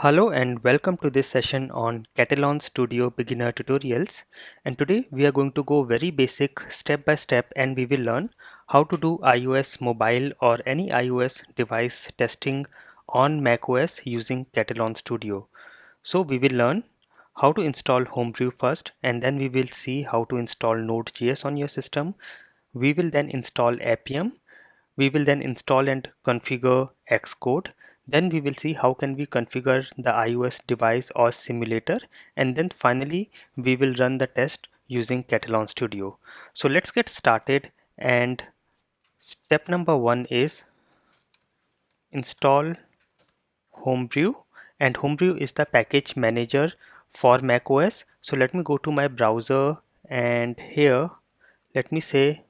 Hello and welcome to this session on Katalon Studio beginner tutorials, and today we are going to go very basic step by step and we will learn how to do iOS mobile or any iOS device testing on macOS using Katalon Studio. So we will learn how to install Homebrew first, and then we will see how to install Node.js on your system. We will then install Appium. We will then install and configure Xcode. Then we will see how can we configure the iOS device or simulator, and then finally we will run the test using Katalon Studio. So let's get started, and step number one is install Homebrew, and Homebrew is the package manager for macOS. So let me go to my browser, and here let me say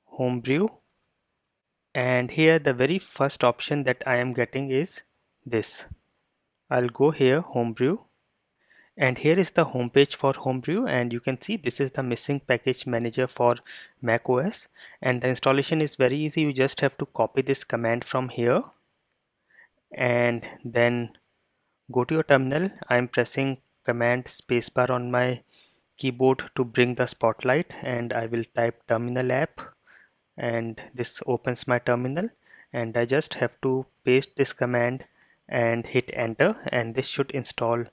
Homebrew. And here the very first option that I am getting is this. I'll go here, Homebrew, and here is the homepage for Homebrew, and you can see this is the missing package manager for macOS, and the installation is very easy. You just have to copy this command from here and then go to your terminal. I'm pressing command spacebar on my keyboard to bring the spotlight, and I will type terminal app, and this opens my terminal, and I just have to paste this command and hit enter, and this should install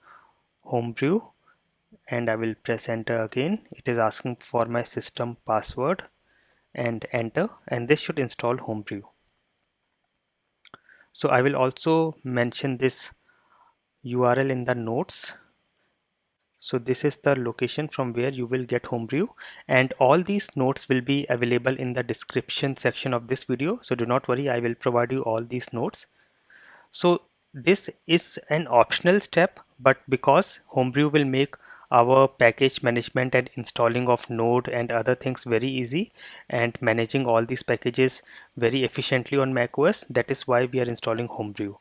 Homebrew, and I will press enter again. It is asking for my system password and enter, and this should install Homebrew. So I will also mention this URL in the notes. So this is the location from where you will get Homebrew, and all these notes will be available in the description section of this video. So do not worry, I will provide you all these notes. So this is an optional step, but because Homebrew will make our package management and installing of Node and other things very easy, and managing all these packages very efficiently on macOS, that is why we are installing Homebrew.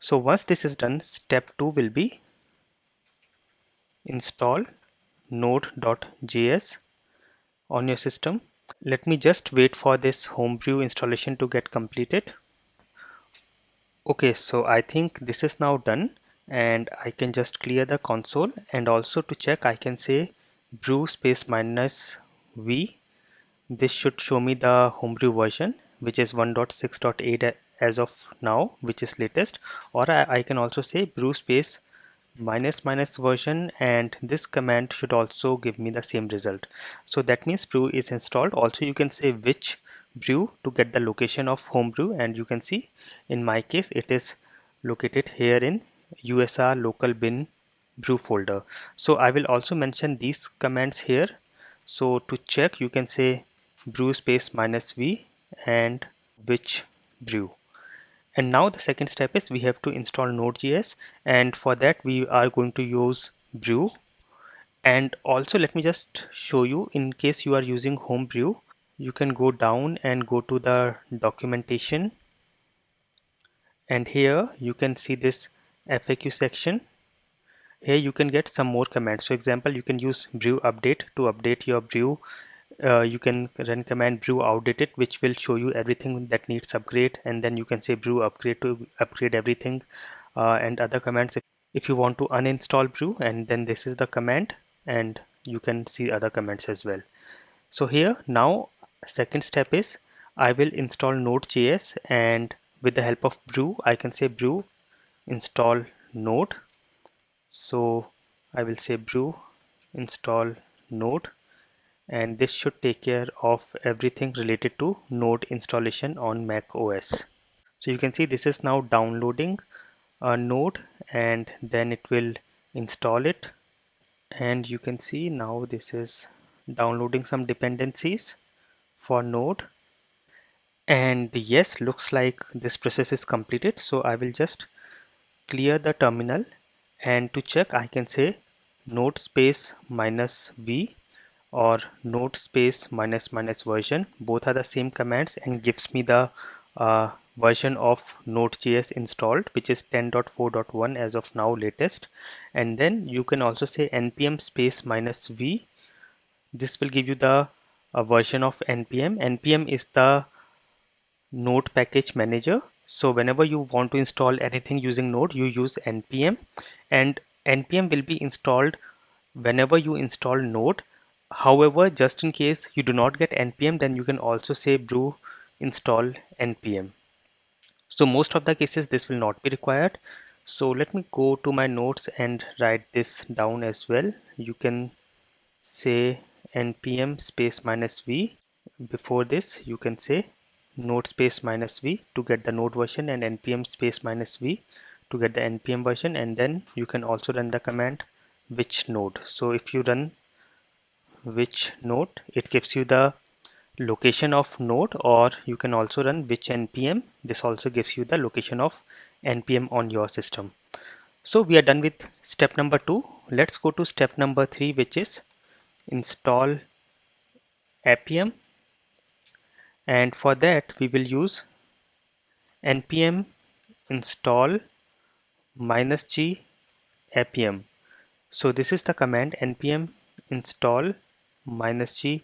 So once this is done, step 2 will be install Node.js on your system. Let me just wait for this Homebrew installation to get completed. Okay, so I think this is now done, and I can just clear the console, and also to check I can say brew space minus v. This should show me the Homebrew version, which is 1.6.8 as of now, which is latest, or I can also say brew space minus version, and this command should also give me the same result. So that means brew is installed. Also you can say which brew to get the location of Homebrew, and you can see in my case it is located here in usr local bin brew folder. So I will also mention these commands here. So to check you can say brew space minus v and which brew. And now the second step is we have to install Node.js, and for that we are going to use brew. And also let me just show you, in case you are using Homebrew, you can go down and go to the documentation, and here you can see this FAQ section. Here you can get some more commands. For example, you can use brew update to update your brew. You can run command brew outdated, which will show you everything that needs upgrade, and then you can say brew upgrade to upgrade everything, and other commands if you want to uninstall brew, and then this is the command, and you can see other commands as well. So here now second step is I will install Node.js, and with the help of brew I can say brew install node. So I will say brew install node, and this should take care of everything related to Node installation on Mac OS. So you can see this is now downloading a Node, and then it will install it, and you can see now this is downloading some dependencies for Node. And yes, looks like this process is completed. So I will just clear the terminal, and to check I can say node space minus v or node space minus version. Both are the same commands and gives me the version of Node.js installed, which is 10.4.1 as of now, latest. And then you can also say npm space minus v. This will give you the version of npm. Npm is the Node package manager, So whenever you want to install anything using Node, you use npm, and npm will be installed whenever you install Node. However, just in case you do not get npm, then you can also say brew install npm. So most of the cases this will not be required. So let me go to my notes and write this down as well. You can say npm space minus v. Before this you can say node space minus v to get the node version, and npm space minus v to get the npm version, and then you can also run the command which node. So if you run which node, it gives you the location of node, or you can also run which npm. This also gives you the location of npm on your system. So we are done with step number 2. Let's go to step number 3, which is install appium, and for that we will use npm install -g appium. So this is the command npm install -g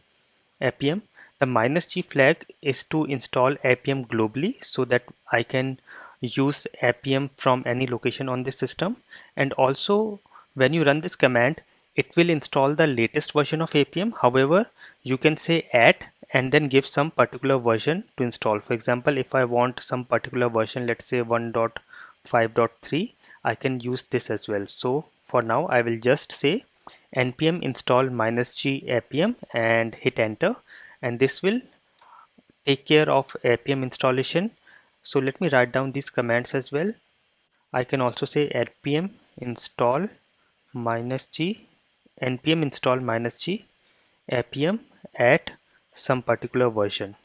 appium. The -g flag is to install appium globally, so that I can use appium from any location on this system. And also when you run this command, it will install the latest version of appium. However, you can say add and then give some particular version to install. For example, if I want some particular version, let's say 1.5.3, I can use this as well. So for now I will just say npm install -g appium and hit enter, and this will take care of appium installation. So let me write down these commands as well. I can also say appium install -g npm install -g appium at some particular version.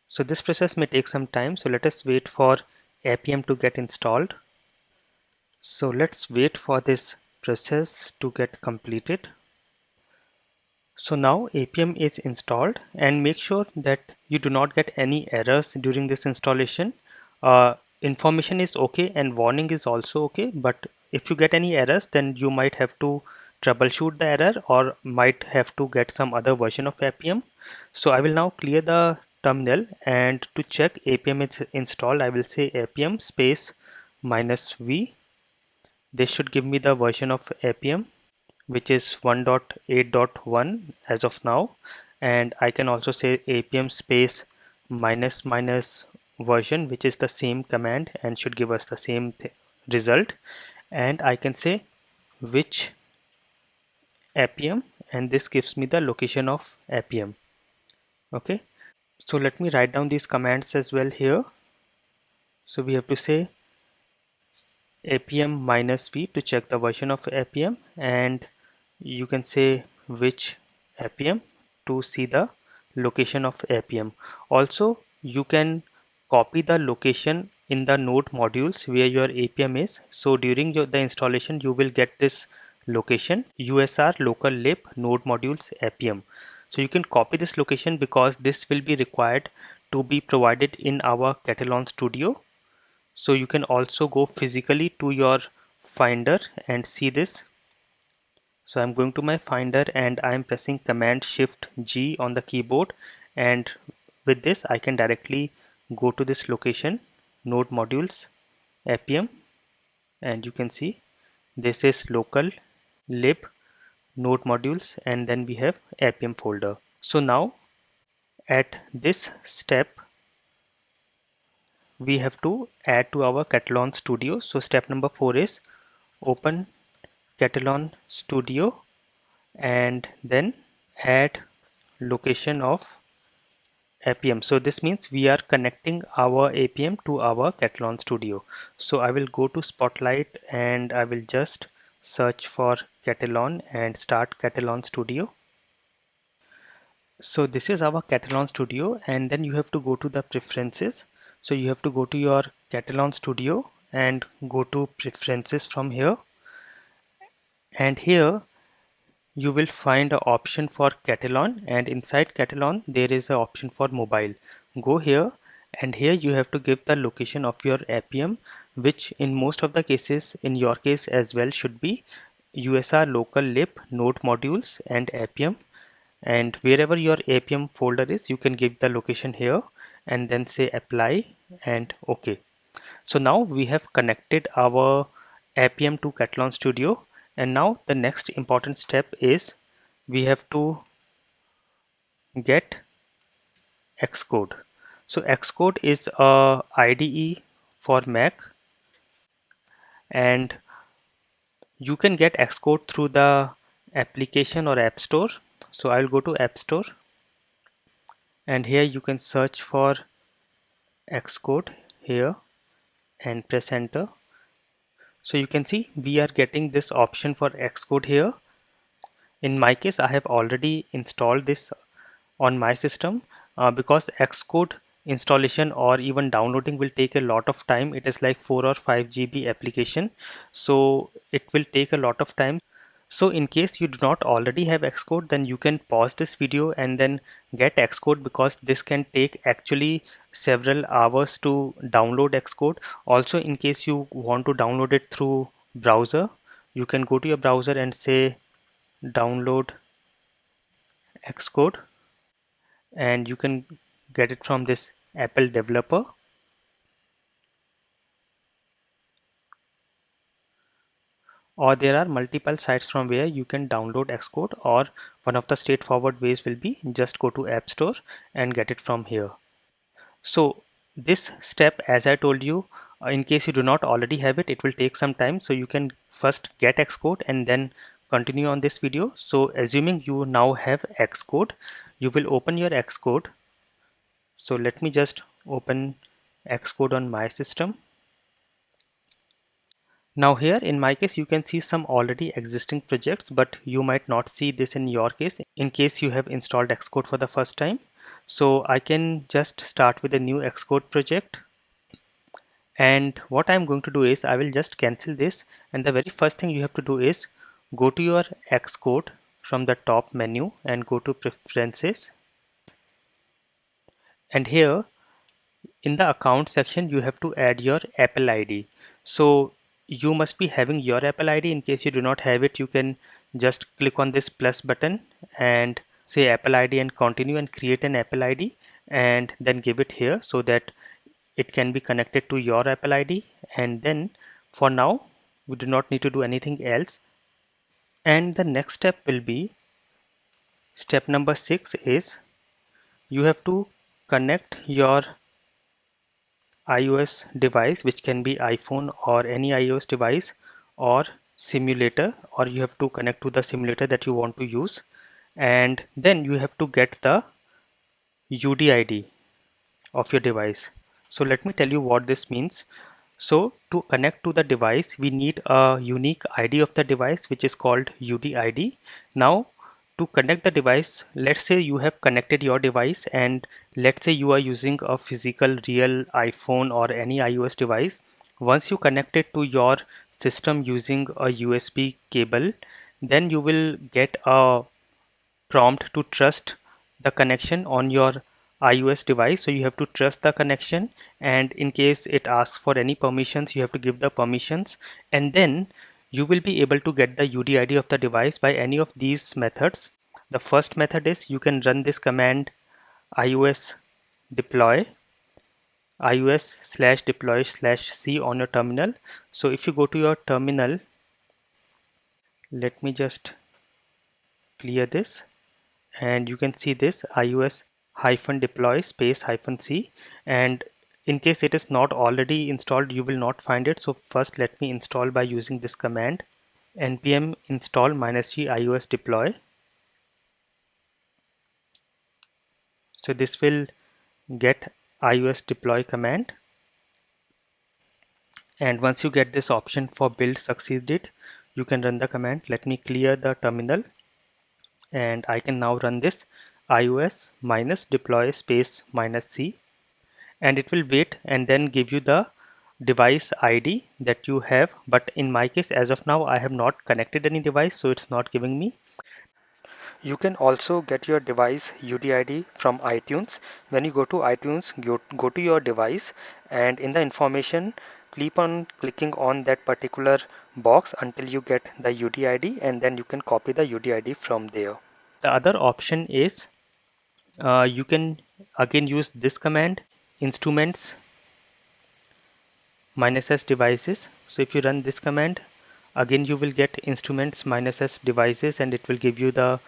So this process may take some time, so let us wait for appium to get installed. So let's wait for this process to get completed. So now appium is installed, and make sure that you do not get any errors during this installation. Information is okay and warning is also okay, but if you get any errors, then you might have to troubleshoot the error or might have to get some other version of appium. So I will now clear the terminal, and to check appium is installed, I will say appium space -v. This should give me the version of appium, which is 1.8.1 as of now, and I can also say appium space minus version, which is the same command and should give us the same result. And I can say which appium, and this gives me the location of appium. Okay, so let me write down these commands as well here. So we have to say appium-v to check the version of appium, and you can say which appium to see the location of appium. Also, you can copy the location in the node modules where your appium is. So during the installation, you will get this location usr local lib node modules appium. So you can copy this location because this will be required to be provided in our Katalon Studio. So you can also go physically to your finder and see this. So I'm going to my finder and I'm pressing Command Shift G on the keyboard, and with this I can directly go to this location node modules appium, and you can see this is local lib node modules, and then we have appium folder. So now at this step we have to add to our Katalon Studio. So step number 4 is open Katalon Studio and then add location of appium. So this means we are connecting our appium to our Katalon Studio. So I will go to Spotlight and I will just search for Katalon and start Katalon Studio. So this is our Katalon Studio, and then you have to go to the preferences. So you have to go to your Katalon Studio and go to preferences from here, and here you will find an option for Katalon, and inside Katalon there is an option for mobile. Go here, and here you have to give the location of your appium, which in most of the cases, in your case as well, should be usr local lib node modules and appium. And wherever your appium folder is, you can give the location here and then say apply and OK. So now we have connected our Appium to Katalon Studio, and now the next important step is we have to get Xcode. So Xcode is a IDE for Mac, and you can get Xcode through the application or App Store. So I'll go to App Store, and here you can search for Xcode here and press enter. So you can see we are getting this option for Xcode here. In my case, I have already installed this on my system because Xcode installation or even downloading will take a lot of time. It is like 4 or 5 GB application, so it will take a lot of time. So in case you do not already have Xcode, then you can pause this video and then get Xcode, because this can take actually several hours to download Xcode. Also, in case you want to download it through browser, you can go to your browser and say download Xcode, and you can get it from this Apple developer. Or there are multiple sites from where you can download Xcode, or one of the straightforward ways will be just go to App Store and get it from here. So this step, as I told you, in case you do not already have it, it will take some time. So you can first get Xcode and then continue on this video. So assuming you now have Xcode, you will open your Xcode. So let me just open Xcode on my system. Now here in my case you can see some already existing projects, but you might not see this in your case in case you have installed Xcode for the first time. So I can just start with a new Xcode project, and what I'm going to do is I will just cancel this, and the very first thing you have to do is go to your Xcode from the top menu and go to preferences, and here in the account section you have to add your Apple ID. So you must be having your Apple ID. In case you do not have it, you can just click on this plus button and say Apple ID and continue and create an Apple ID, and then give it here so that it can be connected to your Apple ID. And then for now we do not need to do anything else, and the next step will be step number 6 is you have to connect your iOS device, which can be iPhone or any iOS device or simulator, or you have to connect to the simulator that you want to use, and then you have to get the UDID of your device. So let me tell you what this means. So to connect to the device, we need a unique ID of the device, which is called UDID. Now to connect the device, let's say you have connected your device, and let's say you are using a physical real iPhone or any iOS device. Once you connect it to your system using a USB cable, then you will get a prompt to trust the connection on your iOS device. So you have to trust the connection, and in case it asks for any permissions, you have to give the permissions, and then you will be able to get the UDID of the device by any of these methods. The first method is you can run this command iOS deploy iOS/deploy/c on your terminal. So if you go to your terminal, let me just clear this, and you can see this iOS -deploy -c, and in case it is not already installed, you will not find it. So first let me install by using this command npm install -g iOS deploy. So this will get iOS deploy command, and once you get this option for build succeeded, you can run the command. Let me clear the terminal, and I can now run this iOS -deploy -c, and it will wait and then give you the device ID that you have. But in my case, as of now, I have not connected any device, so it's not giving me. You can also get your device UDID from iTunes. When you go to iTunes, go to your device, and in the information, keep on clicking on that particular box until you get the UDID, and then you can copy the UDID from there. The other option is you can again use this command instruments -s devices. So if you run this command, again you will get instruments -s devices, and it will give you the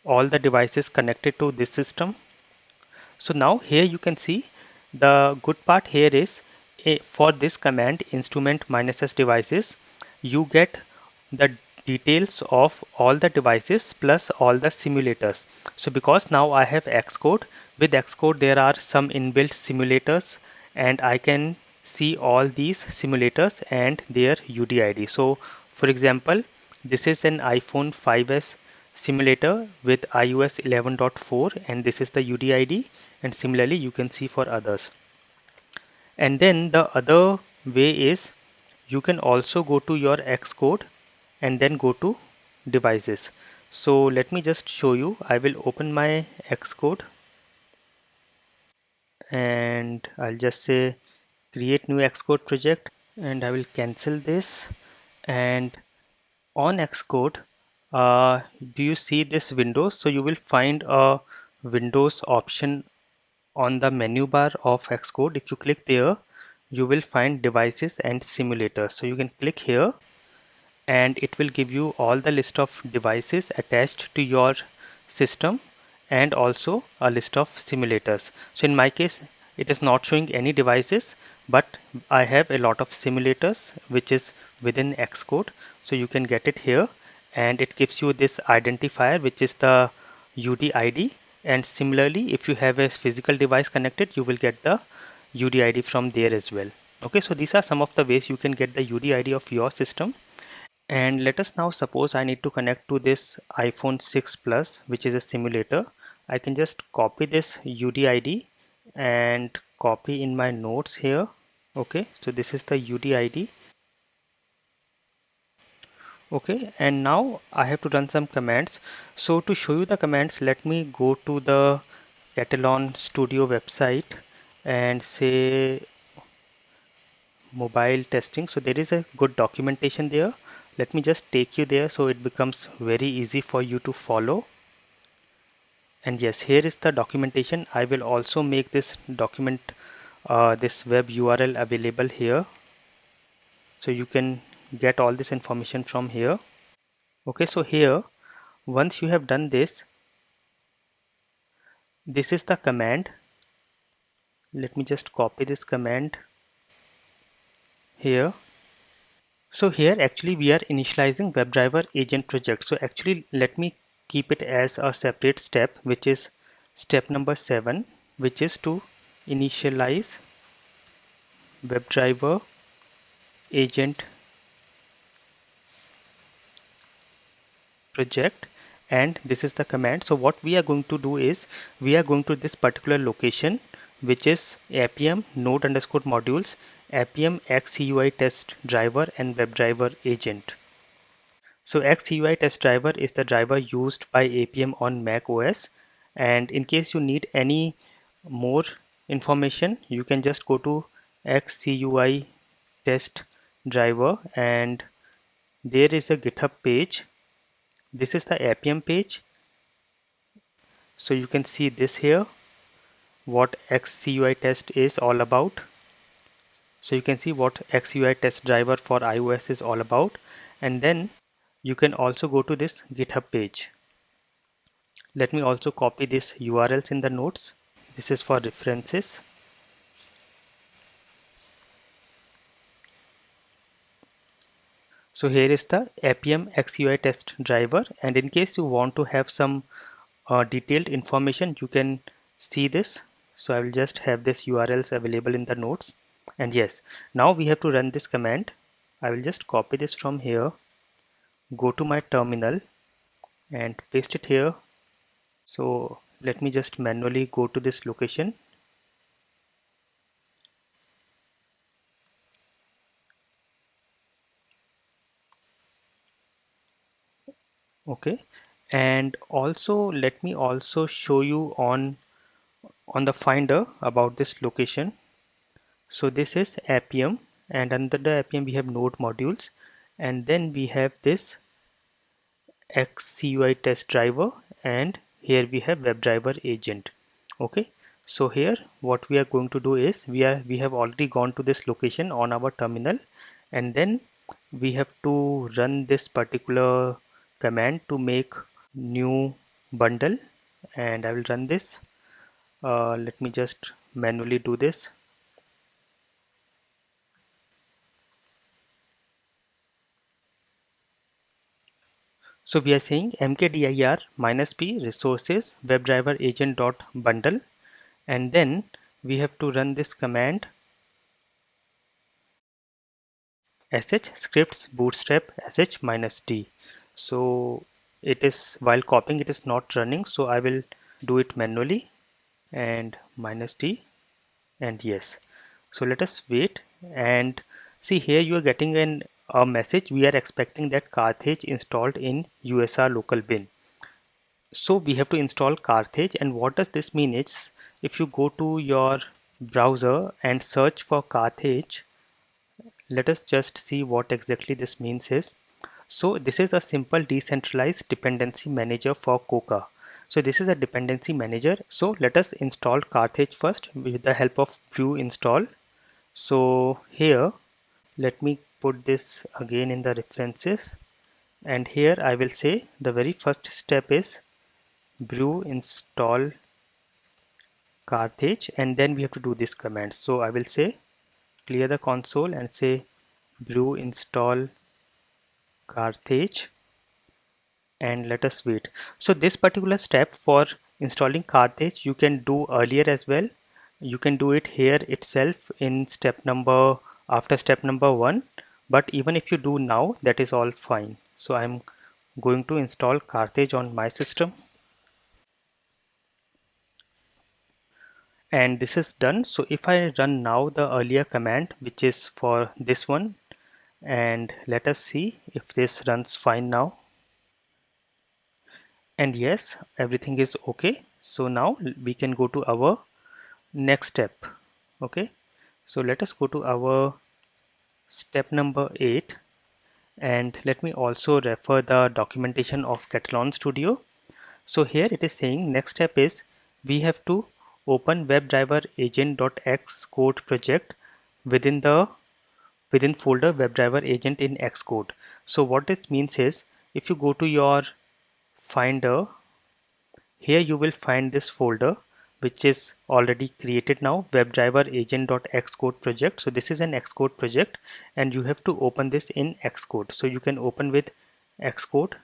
all the devices connected to this system. So now here you can see the good part here is for this command instrument -s devices, you get the details of all the devices plus all the simulators. So because now I have Xcode, with Xcode there are some inbuilt simulators, and I can see all these simulators and their UDID. So for example, this is an iPhone 5s simulator with iOS 11.4, and this is the UDID, and similarly you can see for others. And then the other way is you can also go to your Xcode and then go to devices. So let me just show you. I will open my Xcode and I'll just say create new Xcode project, and I will cancel this. And on Xcode, do you see this Windows? So you will find a Windows option on the menu bar of Xcode. If you click there, you will find devices and simulators. So you can click here and it will give you all the list of devices attached to your system and also a list of simulators. So in my case, it is not showing any devices, but I have a lot of simulators which is within Xcode. So you can get it here, and it gives you this identifier which is the UDID, and similarly if you have a physical device connected, you will get the UDID from there as well. Okay, so these are some of the ways you can get the UDID of your system. And let us now suppose I need to connect to this iPhone 6 Plus, which is a simulator. I can just copy this UDID and copy in my notes here. Okay, so this is the UDID. Okay, and now I have to run some commands. So to show you the commands, let me go to the Katalon Studio website and say mobile testing. So there is a good documentation there. Let me just take you there so it becomes very easy for you to follow. And yes, here is the documentation. I will also make this document, this web URL available here, so you can get all this information from here. Okay, so here once you have done this, this is the command. Let me just copy this command here. So here actually we are initializing WebDriver agent project. So actually let me keep it as a separate step, which is step number 7, which is to initialize WebDriver agent project, and this is the command. So what we are going to do is we are going to this particular location, which is appium node underscore modules appium-xcuitest-driver and WebDriver agent. So xcuitest-driver is the driver used by Appium on Mac OS, and in case you need any more information, you can just go to xcuitest-driver, and there is a GitHub page. This is the Appium page. So you can see this here, what xcuitest is all about. So you can see what xcuitest-driver for iOS is all about, and then you can also go to this GitHub page. Let me also copy these URLs in the notes. This is for references. So here is the appium-xcuitest-driver, and in case you want to have some detailed information, you can see this. So I will just have this URLs available in the notes. And yes, now we have to run this command. I will just copy this from here, go to my terminal and paste it here. So let me just manually go to this location. Okay, and also let me also show you on the finder about this location. So this is Appium, and under the Appium we have node modules, and then we have this XCUI test driver, and here we have WebDriver agent. Okay, So here what we are going to do is we have already gone to this location on our terminal, and then we have to run this particular command to make new bundle, and I will run this. Let me just manually do this. So we are saying mkdir -p resources WebDriverAgent.bundle, and then we have to run this command sh scripts bootstrap sh -d. So it is, while copying it is not running, so I will do it manually, and -d, and yes. So let us wait and see. Here you are getting a message. We are expecting that Carthage installed in USR local bin. So we have to install Carthage, and what does this mean is, if you go to your browser and search for Carthage, let us just see what exactly this means is. So this is a simple decentralized dependency manager for Coca. So this is a dependency manager. So let us install Carthage first with the help of brew install. So here, let me put this again in the references, and here I will say the very first step is brew install Carthage, and then we have to do this command. So I will say clear the console and say brew install Carthage, and let us wait. So this particular step for installing Carthage you can do earlier as well. You can do it here itself in step number, after step number 1, but even if you do now, that is all fine. So I'm going to install Carthage on my system, and this is done. So if I run now the earlier command, which is for this one, and let us see if this runs fine now. And yes, everything is okay. So now we can go to our next step. Okay, so let us go to our step number 8, and let me also refer the documentation of Katalon Studio. So here it is saying next step is we have to open WebDriverAgent.xcode project within the within folder WebDriver Agent in Xcode. So what this means is, if you go to your Finder, here you will find this folder which is already created now, WebDriverAgent.xcode project. So this is an Xcode project, and you have to open this in Xcode. So you can open with Xcode.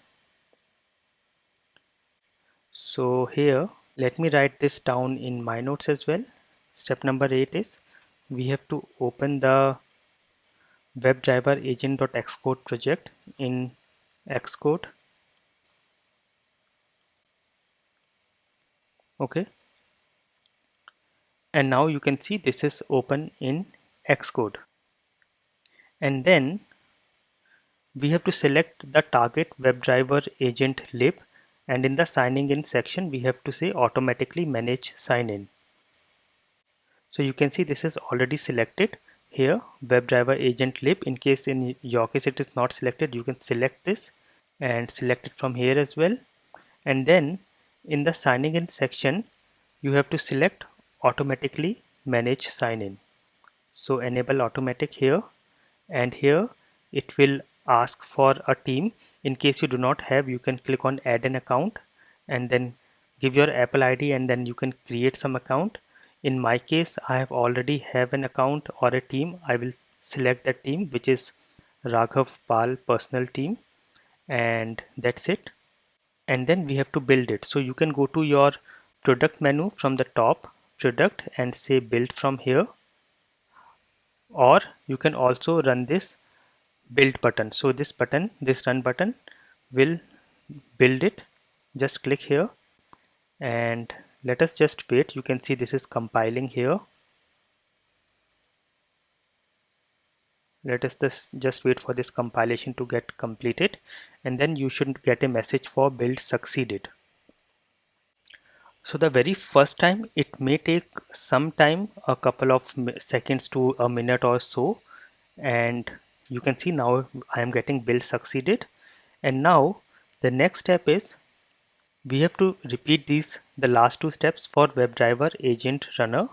So here, let me write this down in my notes as well. Step number 8 is we have to open the WebDriverAgent.xcode project in Xcode. Okay, and now you can see this is open in Xcode, and then we have to select the target WebDriver agent lib, and in the signing in section we have to say automatically manage sign in. So you can see this is already selected here, WebDriver agent lib. In case in your case it is not selected, you can select this and select it from here as well. And then in the signing in section you have to select automatically manage sign in. So enable automatic here, and here it will ask for a team. In case you do not have, you can click on add an account and then give your Apple ID, and then you can create some account. In my case, I have already have an account or a team. I will select that team, which is Raghav Pal personal team, and that's it. And then we have to build it. So you can go to your product menu from the top, product, and say build from here, or you can also run this build button. So this button, this run button, will build it. Just click here and let us just wait. You can see this is compiling here. Let us just wait for this compilation to get completed, and then you should get a message for build succeeded. So the very first time it may take some time, a couple of seconds to a minute or so, and you can see now I am getting build succeeded. And now the next step is We have to repeat the last two steps for WebDriver agent runner.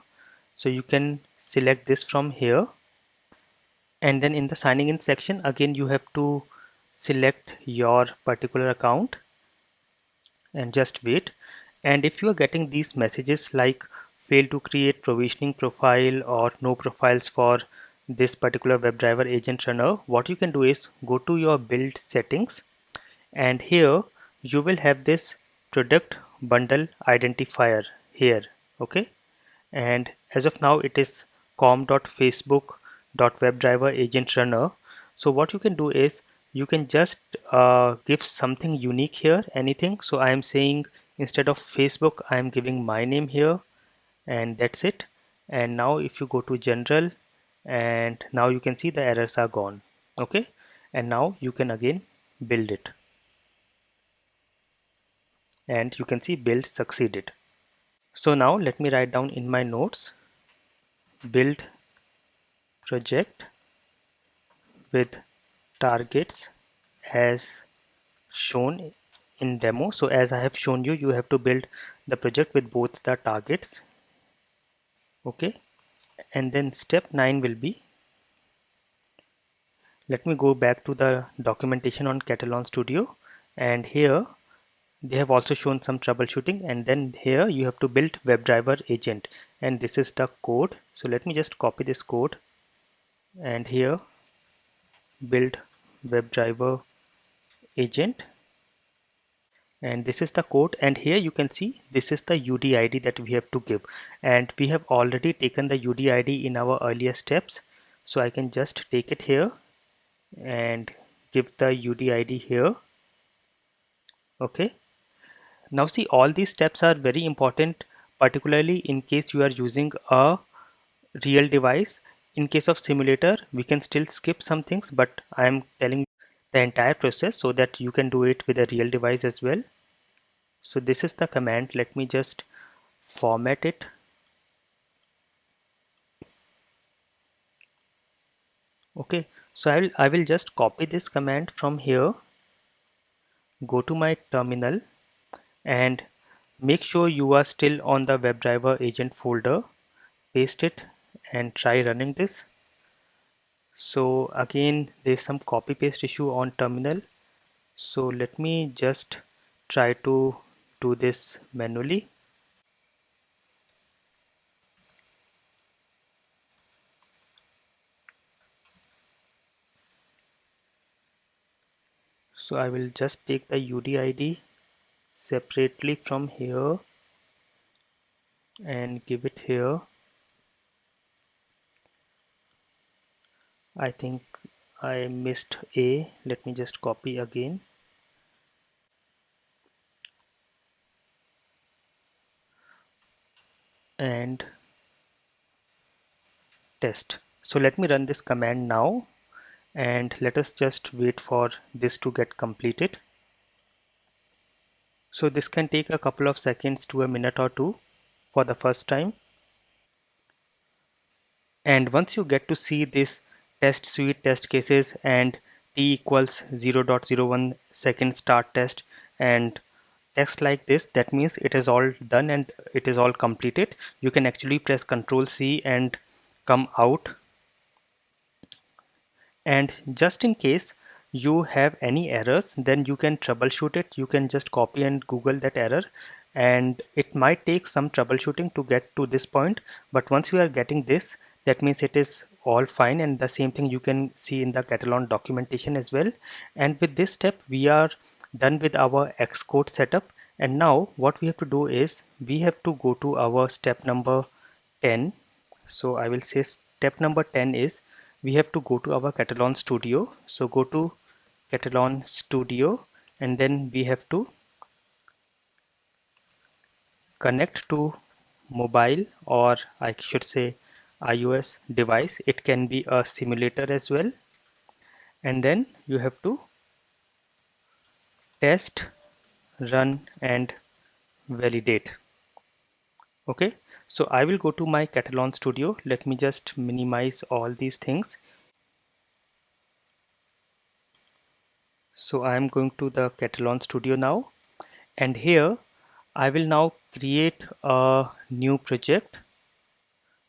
So you can select this from here, and then in the signing in section again you have to select your particular account and just wait. And if you are getting these messages like fail to create provisioning profile or no profiles for this particular WebDriver agent runner, what you can do is go to your build settings, and here you will have this product bundle identifier here. Okay, and as of now it is com.facebook.webdriver agent runner. So what you can do is you can just give something unique here, anything. So I am saying instead of Facebook I am giving my name here, and that's it. And now if you go to general, and now you can see the errors are gone. Okay, and now you can again build it, and you can see build succeeded. So now let me write down in my notes, build project with targets as shown in demo. So as I have shown you, you have to build the project with both the targets. Okay, and then step 9 will be, let me go back to the documentation on Katalon Studio, and here they have also shown some troubleshooting, and then here you have to build WebDriver agent, and this is the code. So let me just copy this code, and here build WebDriver agent, and this is the code. And here you can see this is the UDID that we have to give, and we have already taken the UDID in our earlier steps. So I can just take it here and give the UDID here. Okay, now see, all these steps are very important, particularly in case you are using a real device. In case of simulator we can still skip some things, but I am telling the entire process so that you can do it with a real device as well. So this is the command. Let me just format it. Okay, so I will just copy this command from here, go to my terminal, and make sure you are still on the WebDriver agent folder, paste it and try running this. So again there's some copy paste issue on terminal, so let me just try to do this manually. So I will just take the UDID separately from here and give it here. I think I missed A. Let me just copy again. And test. So let me run this command now, and let us just wait for this to get completed. So this can take a couple of seconds to a minute or two for the first time. And once you get to see this test suite test cases and t equals 0.01 second start test and text like this, that means it is all done and it is all completed. You can actually press Ctrl C and come out. And just in case you have any errors, then you can troubleshoot it. You can just copy and Google that error, and it might take some troubleshooting to get to this point, but once you are getting this, that means it is all fine. And the same thing you can see in the Katalon documentation as well. And with this step we are done with our Xcode setup. And now what we have to do is we have to go to our step number 10. So I will say step number 10 is we have to go to our Katalon Studio. So go to Katalon Studio, and then we have to connect to mobile, or I should say iOS device. It can be a simulator as well. And then you have to test, run and validate. Okay, so I will go to my Katalon Studio. Let me just minimize all these things. So I am going to the Katalon Studio now, And here I will now create a new project.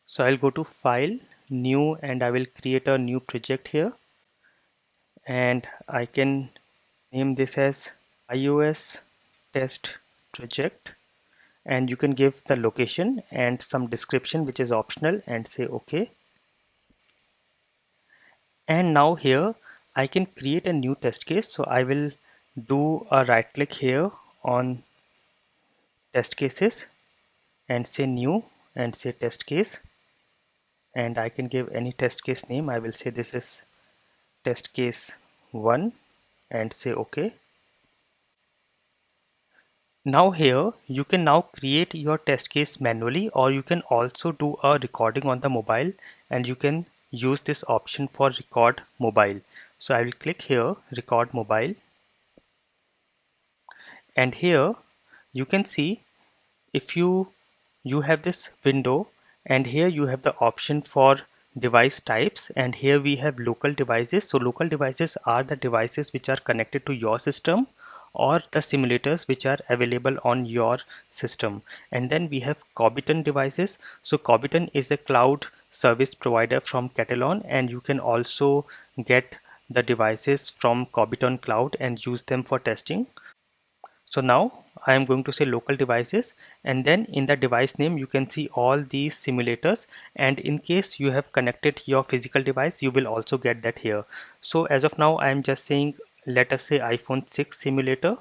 So I'll go to File, New, and I will create a new project here, and I can name this as iOS test project, and you can give the location and some description which is optional and say OK. And now here I can create a new test case. So I will do a right click here on test cases and say new and say test case, and I can give any test case name. I will say this is test case 1 and say OK. Now here you can now create your test case manually, or you can also do a recording on the mobile, and you can use this option for record mobile. So I will click here record mobile, and here you can see if you have this window, and here you have the option for device types, and here we have local devices. So local devices are the devices which are connected to your system or the simulators which are available on your system. And then we have Cobiton devices. So Cobiton is a cloud service provider from Katalon, and you can also get the devices from Cobiton cloud and use them for testing. So now I am going to say local devices, and then in the device name you can see all these simulators, and in case you have connected your physical device you will also get that here. So as of now I am just saying, let us say iPhone 6 simulator,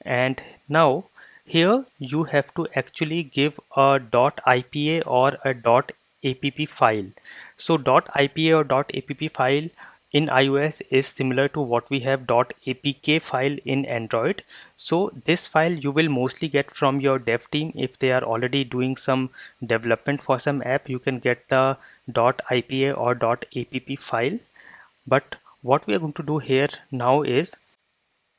and now here you have to actually give a .ipa or a .app file. So .ipa or .app file in iOS is similar to what we have .apk file in Android. So this file you will mostly get from your dev team. If they are already doing some development for some app, you can get the .ipa or .app file. But what we are going to do here now is,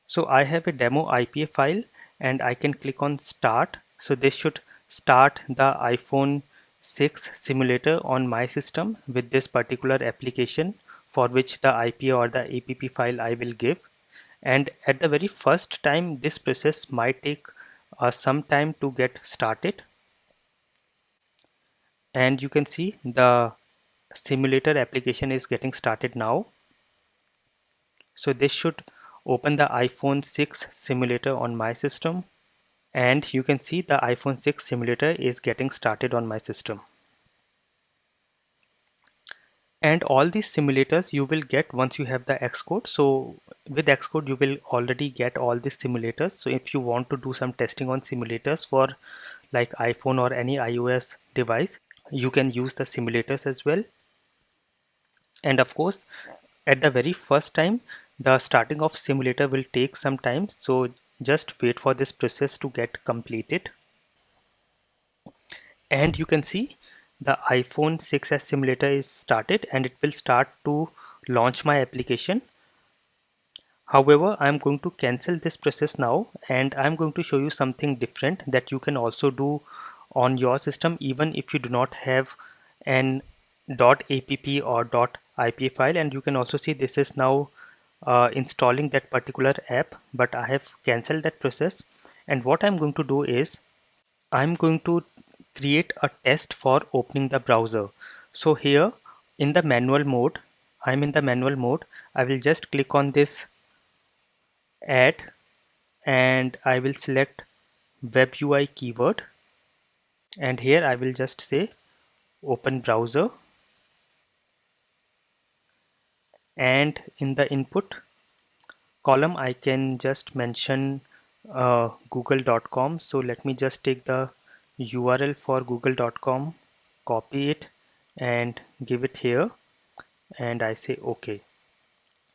so I have a demo IPA file, and I can click on start. So this should start the iPhone 6 simulator on my system with this particular application for which the IPA or the app file I will give. And at the very first time this process might take some time to get started, and you can see the simulator application is getting started now. So this should open the iPhone 6 simulator on my system, and you can see the iPhone 6 simulator is getting started on my system. And all these simulators you will get once you have the Xcode. So with Xcode you will already get all these simulators. So if you want to do some testing on simulators for like iPhone or any iOS device, you can use the simulators as well. And of course at the very first time the starting of simulator will take some time, so just wait for this process to get completed. And you can see the iPhone 6s simulator is started, and it will start to launch my application. However, I'm going to cancel this process now, and I'm going to show you something different that you can also do on your system even if you do not have an .app or .ipa file. And you can also see this is now installing that particular app, but I have cancelled that process. And what I'm going to do is I'm going to create a test for opening the browser. So here in the manual mode, I'm in the manual mode. I will just click on this add, and I will select web UI keyword, and here I will just say open browser, and in the input column I can just mention google.com. So let me just take the URL for google.com, copy it and give it here, and I say OK.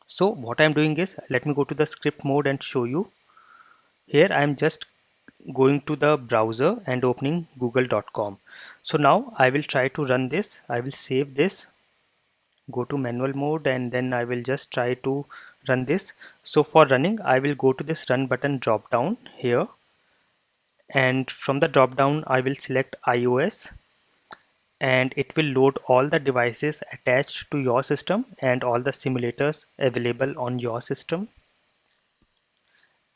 So what I'm doing is, let me go to the script mode and show you. Here I'm just going to the browser and opening google.com. So now I will try to run this. I will save this, go to manual mode, and then I will just try to run this. So for running I will go to this run button drop down here, and from the drop down I will select iOS, and it will load all the devices attached to your system and all the simulators available on your system.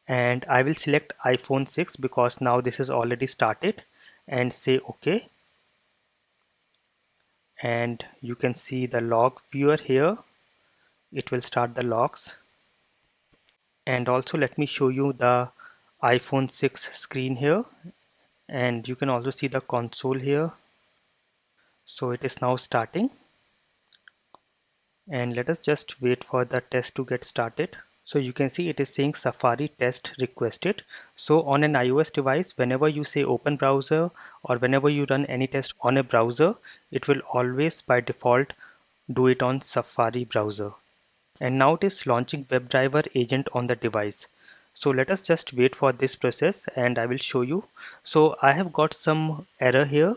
and I will select iPhone 6 because now this is already started, and say OK. And you can see the log viewer here. It will start the logs. And also let me show you the iPhone 6 screen here, and you can also see the console here. So it is now starting, and let us just wait for the test to get started. So you can see it is saying Safari test requested. So on an iOS device, whenever you say open browser or whenever you run any test on a browser, it will always by default do it on Safari browser. And now it is launching WebDriver agent on the device. So let us just wait for this process and I will show you. So I have got some error here,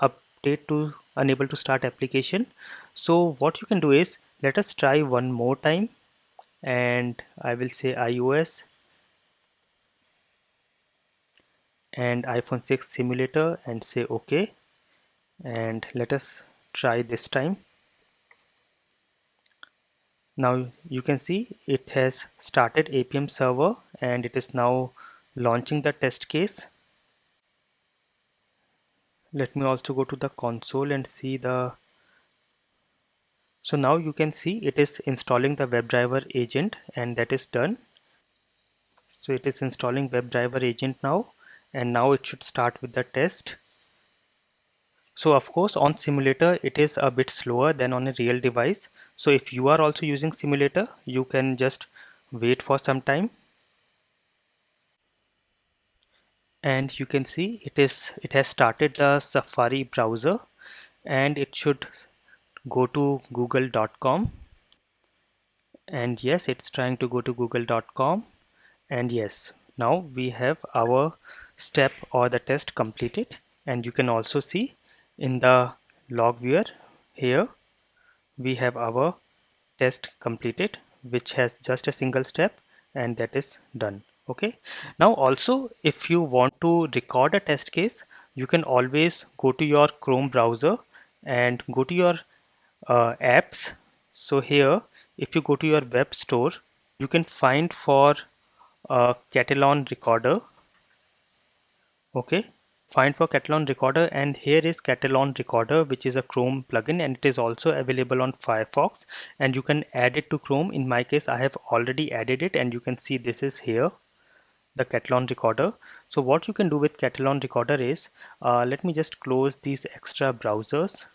update to unable to start application. So what you can do is, let us try one more time, and I will say iOS and iPhone 6 simulator and say OK, and let us try this time. Now you can see it has started APM server and it is now launching the test case. Let me also go to the console and see the. So now you can see it is installing the WebDriver agent, and that is done. So it is installing WebDriver agent now, and now it should start with the test. So of course on simulator it is a bit slower than on a real device. So if you are also using simulator, you can just wait for some time. And you can see it has started the Safari browser, and it should go to google.com. And yes, it's trying to go to google.com. And yes, now we have our step or the test completed. And you can also see in the log viewer here we have our test completed, which has just a single step, and that is done. Okay, now also if you want to record a test case, you can always go to your Chrome browser and go to your apps. So here if you go to your web store, you can find for Katalon recorder. Okay, find for Katalon recorder, and here is Katalon recorder, which is a Chrome plugin, and it is also available on Firefox, and you can add it to Chrome. In my case I have already added it, and you can see this is here, the Katalon recorder. So what you can do with Katalon recorder is, let me just close these extra browsers.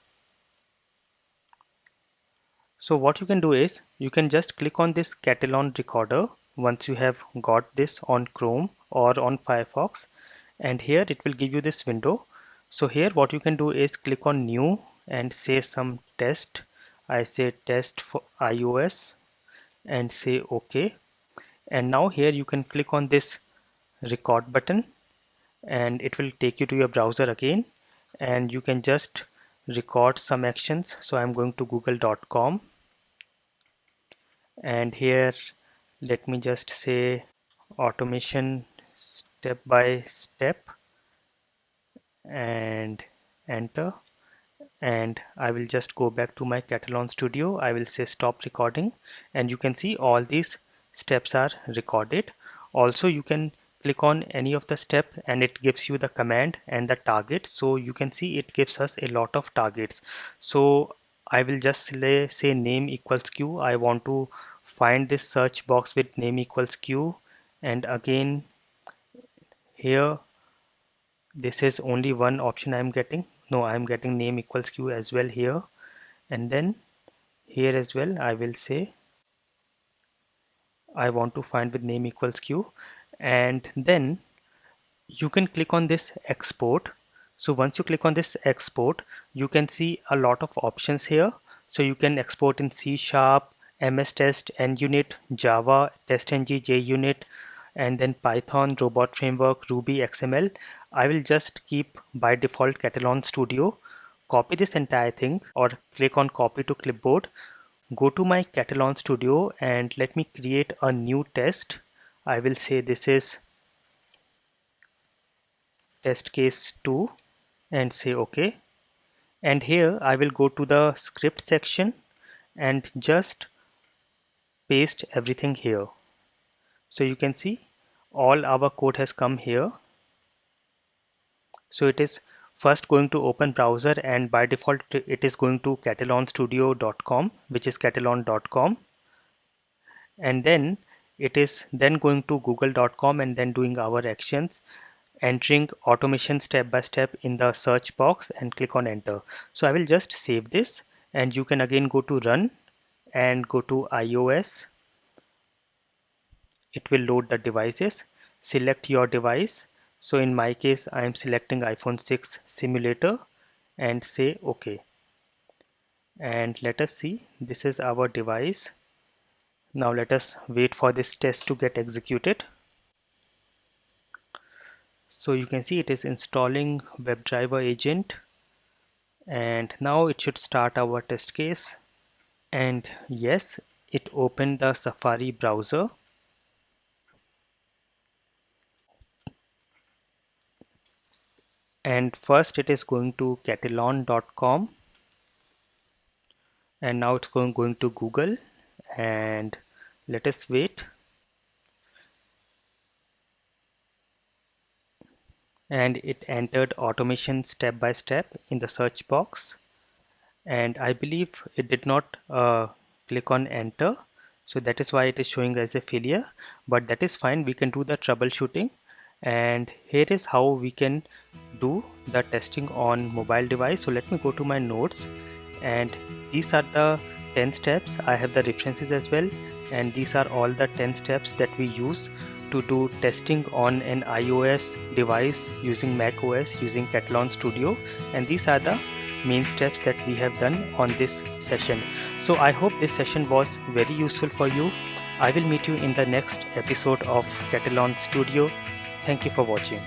So what you can do is, you can just click on this Katalon recorder once you have got this on Chrome or on Firefox, and here it will give you this window. So here what you can do is click on new and say some test. I say test for iOS and say OK. And now here you can click on this record button, and it will take you to your browser again, and you can just record some actions. So I'm going to google.com, and here let me just say automation step by step and enter. And I will just go back to my Katalon Studio. I will say stop recording, and you can see all these steps are recorded. Also you can click on any of the step and it gives you the command and the target. So you can see it gives us a lot of targets. So I will just say name equals q. I want to find this search box with name equals q, and again here this is only one option I'm getting. No, I'm getting name equals q as well here, and then here as well I will say I want to find with name equals q, and then you can click on this export. So once you click on this export, you can see a lot of options here. So you can export in C sharp, MS Test, NUnit, Java, TestNG, JUnit, and then Python, Robot Framework, Ruby, XML. I will just keep by default Katalon Studio. Copy this entire thing or click on copy to clipboard. Go to my Katalon Studio and let me create a new test. I will say this is test case 2 and say OK. And here I will go to the script section and just paste everything here. So you can see all our code has come here. So it is first going to open browser, and by default it is going to katalonstudio.com, which is katalon.com, and then it is then going to google.com and then doing our actions, entering automation step by step in the search box and click on enter. So I will just save this, and you can again go to run and go to iOS. It will load the devices. Select your device. So in my case I am selecting iPhone 6 simulator and say OK, and let us see, this is our device. Now let us wait for this test to get executed. So you can see it is installing WebDriver agent, and now it should start our test case. And yes, it opened the Safari browser, and first it is going to katalon.com, and now it's going to Google, and let us wait. And it entered automation step by step in the search box, and I believe it did not click on enter, so that is why it is showing as a failure, but that is fine. We can do the troubleshooting, and here is how we can do the testing on mobile device. So let me go to my notes, and these are the 10 steps. I have the references as well, and these are all the 10 steps that we use to do testing on an iOS device using macOS using Katalon Studio, and these are the main steps that we have done on this session. So I hope this session was very useful for you. I will meet you in the next episode of Katalon Studio. Thank you for watching.